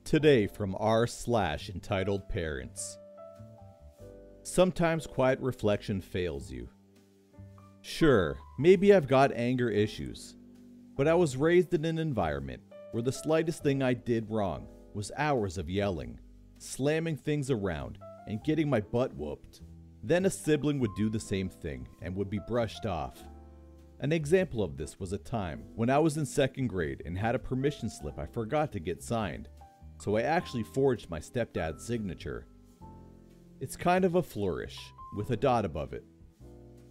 Today from r/EntitledParents. Sometimes quiet reflection fails you. Sure, maybe I've got anger issues, but I was raised in an environment where the slightest thing I did wrong was hours of yelling, slamming things around, and getting my butt whooped. Then a sibling would do the same thing and would be brushed off. An example of this was a time when I was in 2nd grade and had a permission slip I forgot to get signed, so I actually forged my stepdad's signature. It's kind of a flourish, with a dot above it,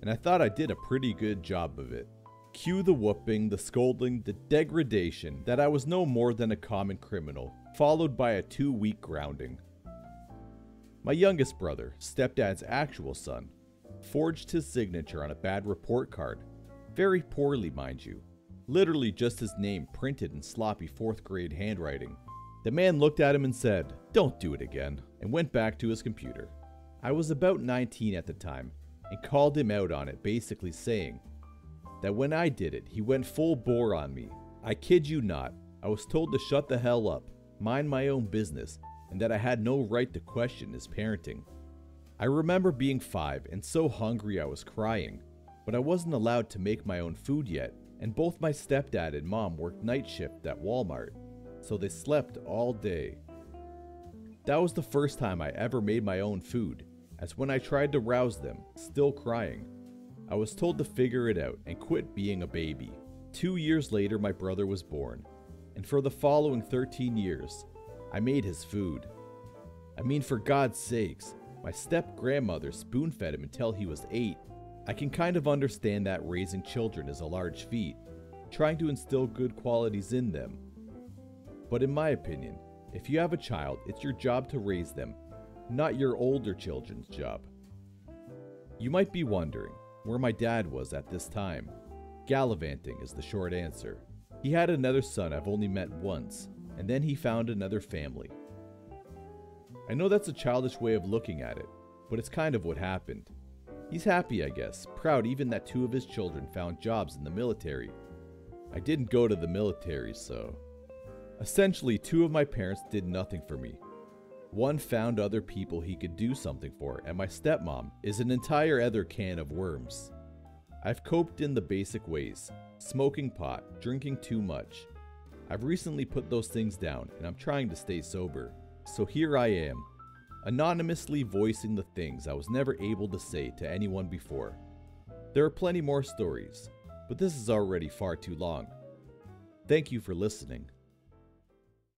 and I thought I did a pretty good job of it. Cue the whooping, the scolding, the degradation that I was no more than a common criminal, followed by a 2-week grounding. My youngest brother, stepdad's actual son, forged his signature on a bad report card. Very poorly, mind you. Literally just his name printed in sloppy 4th grade handwriting. The man looked at him and said, "Don't do it again," and went back to his computer. I was about 19 at the time and called him out on it, basically saying that when I did it, he went full bore on me. I kid you not, I was told to shut the hell up, mind my own business, and that I had no right to question his parenting. I remember being 5 and so hungry I was crying, but I wasn't allowed to make my own food yet, and both my stepdad and mom worked night shift at Walmart, so they slept all day. That was the first time I ever made my own food, as when I tried to rouse them, still crying, I was told to figure it out and quit being a baby. 2 years later, my brother was born, and for the following 13 years, I made his food. I mean, for God's sakes, my step-grandmother spoon-fed him until he was 8. I can kind of understand that raising children is a large feat, trying to instill good qualities in them. But in my opinion, if you have a child, it's your job to raise them, not your older children's job. You might be wondering where my dad was at this time. Gallivanting is the short answer. He had another son I've only met once, and then he found another family. I know that's a childish way of looking at it, but it's kind of what happened. He's happy, I guess, proud even that 2 of his children found jobs in the military. I didn't go to the military, so... Essentially, 2 of my parents did nothing for me. One found other people he could do something for, and my stepmom is an entire other can of worms. I've coped in the basic ways: smoking pot, drinking too much. I've recently put those things down, and I'm trying to stay sober. So here I am, anonymously voicing the things I was never able to say to anyone before. There are plenty more stories, but this is already far too long. Thank you for listening.